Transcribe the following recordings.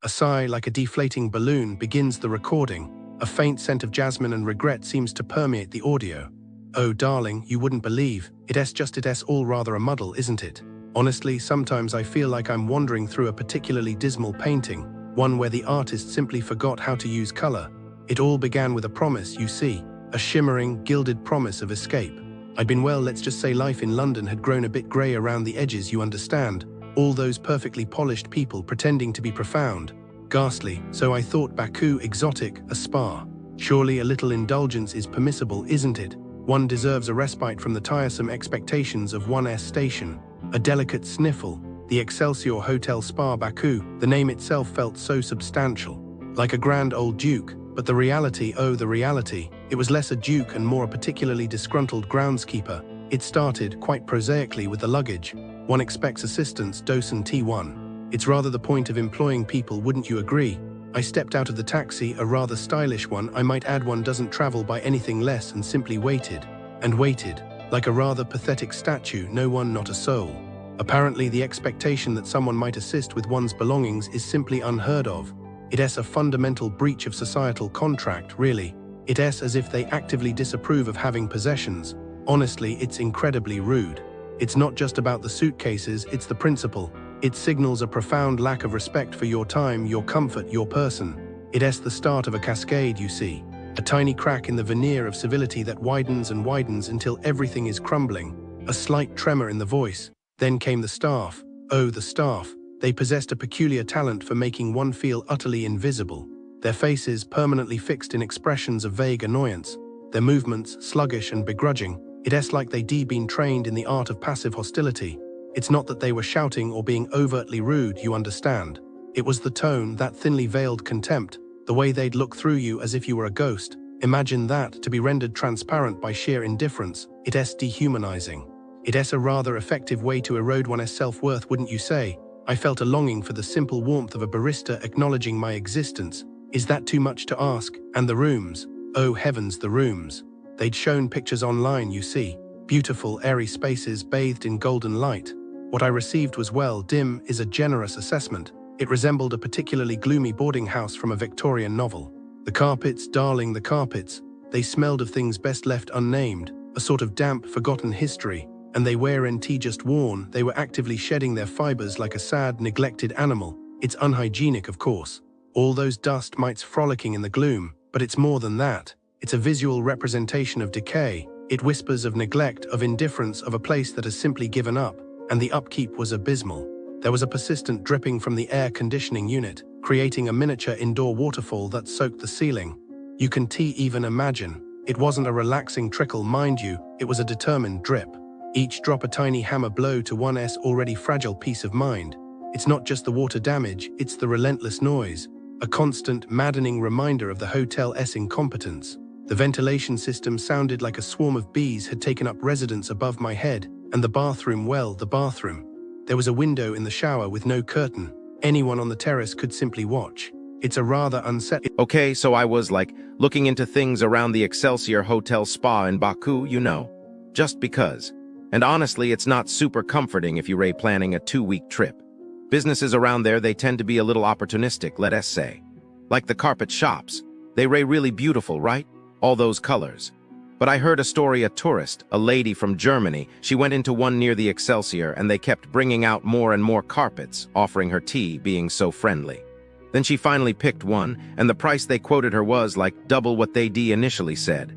A sigh like a deflating balloon begins the recording. A faint scent of jasmine and regret seems to permeate the audio. Oh, darling, you wouldn't believe. It's all rather a muddle, isn't it? Honestly, sometimes I feel like I'm wandering through a particularly dismal painting, one where the artist simply forgot how to use color. It all began with a promise, you see, a shimmering, gilded promise of escape. Let's just say life in London had grown a bit grey around the edges, you understand. All those perfectly polished people pretending to be profound. Ghastly, so I thought Baku exotic, a spa. Surely a little indulgence is permissible, isn't it? One deserves a respite from the tiresome expectations of 1S station. A delicate sniffle. The Excelsior Hotel Spa Baku, the name itself felt so substantial. Like a grand old duke, but the reality, oh the reality. It was less a duke and more a particularly disgruntled groundskeeper. It started, quite prosaically, with the luggage. One expects assistance, docent T1. It's rather the point of employing people, wouldn't you agree? I stepped out of the taxi, a rather stylish one, I might add. One doesn't travel by anything less, and simply waited. And waited. Like a rather pathetic statue, no one, not a soul. Apparently the expectation that someone might assist with one's belongings is simply unheard of. It's a fundamental breach of societal contract, really. It's as if they actively disapprove of having possessions. Honestly, it's incredibly rude. It's not just about the suitcases, it's the principle. It signals a profound lack of respect for your time, your comfort, your person. It's the start of a cascade, you see. A tiny crack in the veneer of civility that widens and widens until everything is crumbling. A slight tremor in the voice. Then came the staff. Oh, the staff. They possessed a peculiar talent for making one feel utterly invisible. Their faces permanently fixed in expressions of vague annoyance. Their movements sluggish and begrudging. It's like they'd been trained in the art of passive hostility. It's not that they were shouting or being overtly rude, you understand. It was the tone, that thinly veiled contempt, the way they'd look through you as if you were a ghost. Imagine that, to be rendered transparent by sheer indifference. It's dehumanizing. It's a rather effective way to erode one's self-worth, wouldn't you say? I felt a longing for the simple warmth of a barista acknowledging my existence. Is that too much to ask? And the rooms. Oh heavens, the rooms. They'd shown pictures online, you see. Beautiful, airy spaces bathed in golden light. What I received was, well, dim is a generous assessment. It resembled a particularly gloomy boarding house from a Victorian novel. The carpets, darling, the carpets. They smelled of things best left unnamed, a sort of damp, forgotten history. And they weren't just worn, they were actively shedding their fibers like a sad, neglected animal. It's unhygienic, of course. All those dust mites frolicking in the gloom, but it's more than that. It's a visual representation of decay. It whispers of neglect, of indifference, of a place that has simply given up. And the upkeep was abysmal. There was a persistent dripping from the air conditioning unit, creating a miniature indoor waterfall that soaked the ceiling. You can even imagine. It wasn't a relaxing trickle, mind you, it was a determined drip. Each drop a tiny hammer blow to one's already fragile peace of mind. It's not just the water damage, it's the relentless noise. A constant, maddening reminder of the hotel's incompetence. The ventilation system sounded like a swarm of bees had taken up residence above my head. And the bathroom, well, the bathroom. There was a window in the shower with no curtain. Anyone on the terrace could simply watch. It's a rather unsettling. Okay, so I was looking into things around the Excelsior Hotel Spa in Baku, you know. Just because. And honestly, it's not super comforting if you're planning a 2-week trip. Businesses around there, they tend to be a little opportunistic, let us say. Like the carpet shops. They really beautiful, right? All those colors. But I heard a story, a tourist, a lady from Germany, she went into one near the Excelsior and they kept bringing out more and more carpets, offering her tea, being so friendly. Then she finally picked one, and the price they quoted her was double what they initially said.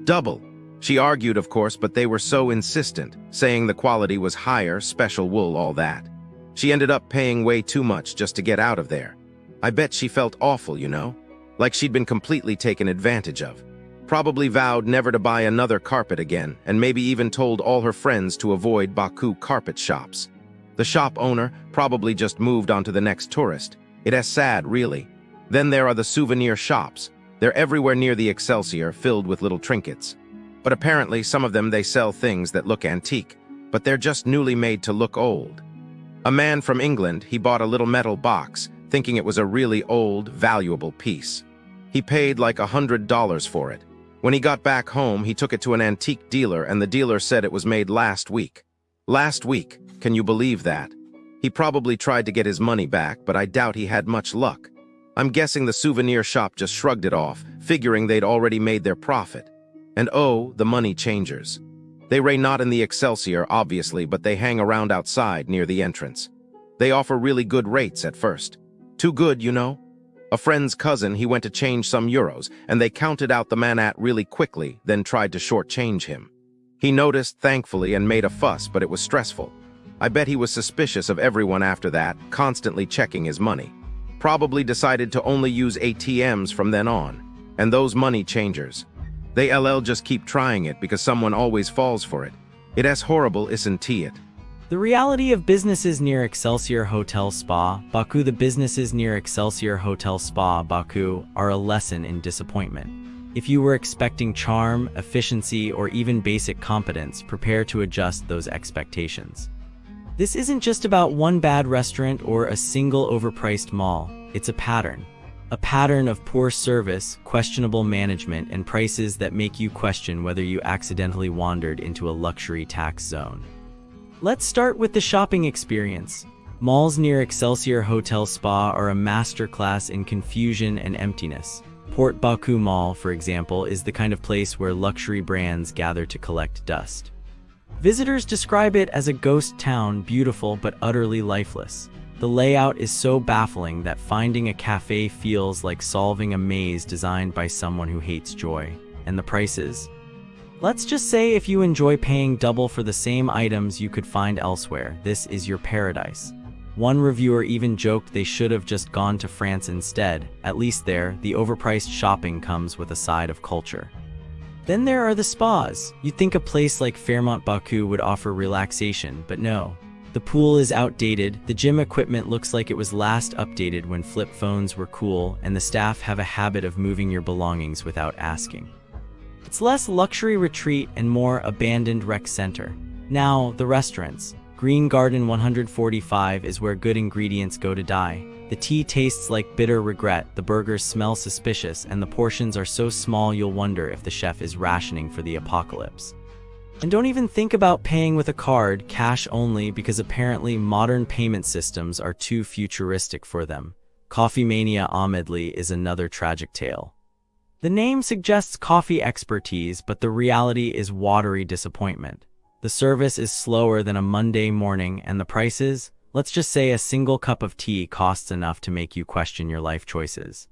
Double. She argued, of course, but they were so insistent, saying the quality was higher, special wool, all that. She ended up paying way too much just to get out of there. I bet she felt awful, you know? Like she'd been completely taken advantage of. Probably vowed never to buy another carpet again, and maybe even told all her friends to avoid Baku carpet shops. The shop owner probably just moved on to the next tourist. It's sad, really. Then there are the souvenir shops. They're everywhere near the Excelsior, filled with little trinkets. But apparently some of them they sell things that look antique, but they're just newly made to look old. A man from England, he bought a little metal box, thinking it was a really old, valuable piece. He paid $100 for it. When he got back home, he took it to an antique dealer, and the dealer said it was made last week. Last week. Can you believe that? He probably tried to get his money back, but I doubt he had much luck. I'm guessing the souvenir shop just shrugged it off, figuring they'd already made their profit. And oh, the money changers. They reign not in the Excelsior, obviously, but they hang around outside near the entrance. They offer really good rates at first. Too good, you know? A friend's cousin, he went to change some euros, and they counted out the man really quickly, then tried to shortchange him. He noticed, thankfully, and made a fuss, but it was stressful. I bet he was suspicious of everyone after that, constantly checking his money. Probably decided to only use ATMs from then on. And those money changers. They just keep trying it because someone always falls for it. It's horrible, isn't it? The reality of businesses near Excelsior Hotel Spa, Baku. The businesses near Excelsior Hotel Spa, Baku, are a lesson in disappointment. If you were expecting charm, efficiency, or even basic competence, prepare to adjust those expectations. This isn't just about one bad restaurant or a single overpriced mall. It's a pattern. A pattern of poor service, questionable management, and prices that make you question whether you accidentally wandered into a luxury tax zone. Let's start with the shopping experience. Malls near Excelsior Hotel Spa are a masterclass in confusion and emptiness. Port Baku Mall, for example, is the kind of place where luxury brands gather to collect dust. Visitors describe it as a ghost town, beautiful but utterly lifeless. The layout is so baffling that finding a cafe feels like solving a maze designed by someone who hates joy. And the prices? Let's just say if you enjoy paying double for the same items you could find elsewhere, this is your paradise. One reviewer even joked they should have just gone to France instead. At least there, the overpriced shopping comes with a side of culture. Then there are the spas. You'd think a place like Fairmont Baku would offer relaxation, but no. The pool is outdated, the gym equipment looks like it was last updated when flip phones were cool, and the staff have a habit of moving your belongings without asking. It's less luxury retreat and more abandoned rec center. Now, the restaurants. Green Garden 145 is where good ingredients go to die. The tea tastes like bitter regret, the burgers smell suspicious, and the portions are so small you'll wonder if the chef is rationing for the apocalypse. And don't even think about paying with a card, cash only, because apparently modern payment systems are too futuristic for them. Coffee Mania Ahmedli is another tragic tale. The name suggests coffee expertise, but the reality is watery disappointment. The service is slower than a Monday morning, and the prices? Let's just say a single cup of tea costs enough to make you question your life choices.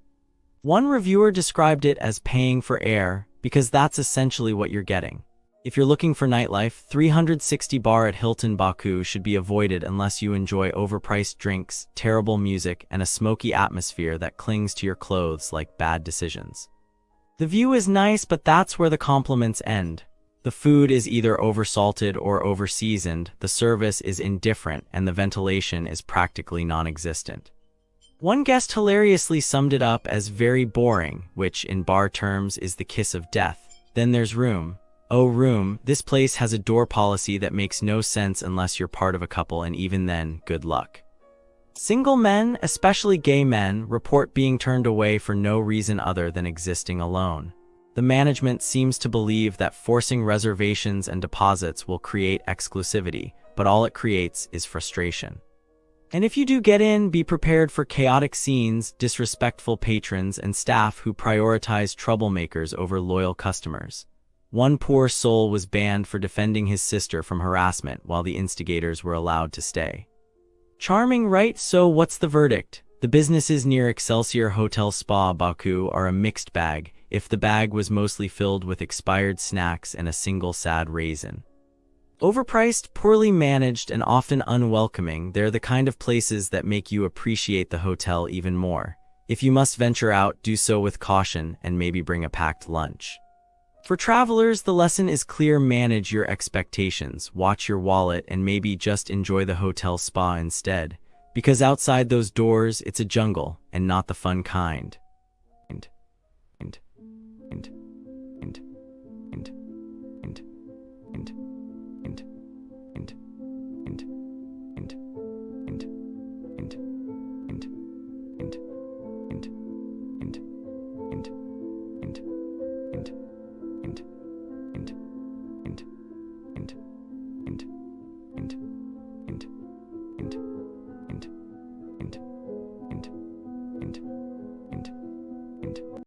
One reviewer described it as paying for air, because that's essentially what you're getting. If you're looking for nightlife, 360 bar at Hilton Baku should be avoided unless you enjoy overpriced drinks, terrible music, and a smoky atmosphere that clings to your clothes like bad decisions. The view is nice, but that's where the compliments end. The food is either oversalted or overseasoned, the service is indifferent, and the ventilation is practically non-existent. One guest hilariously summed it up as very boring, which, in bar terms, is the kiss of death. Then there's room. Oh, room, this place has a door policy that makes no sense unless you're part of a couple, and even then, good luck. Single men, especially gay men, report being turned away for no reason other than existing alone. The management seems to believe that forcing reservations and deposits will create exclusivity, but all it creates is frustration. And if you do get in, be prepared for chaotic scenes, disrespectful patrons, and staff who prioritize troublemakers over loyal customers. One poor soul was banned for defending his sister from harassment while the instigators were allowed to stay. Charming, right? So what's the verdict? The businesses near Excelsior Hotel Spa Baku are a mixed bag, if the bag was mostly filled with expired snacks and a single sad raisin. Overpriced, poorly managed, and often unwelcoming, they're the kind of places that make you appreciate the hotel even more. If you must venture out, do so with caution and maybe bring a packed lunch. For travelers, the lesson is clear: manage your expectations, watch your wallet, and maybe just enjoy the hotel spa instead. Because outside those doors, it's a jungle, and not the fun kind. and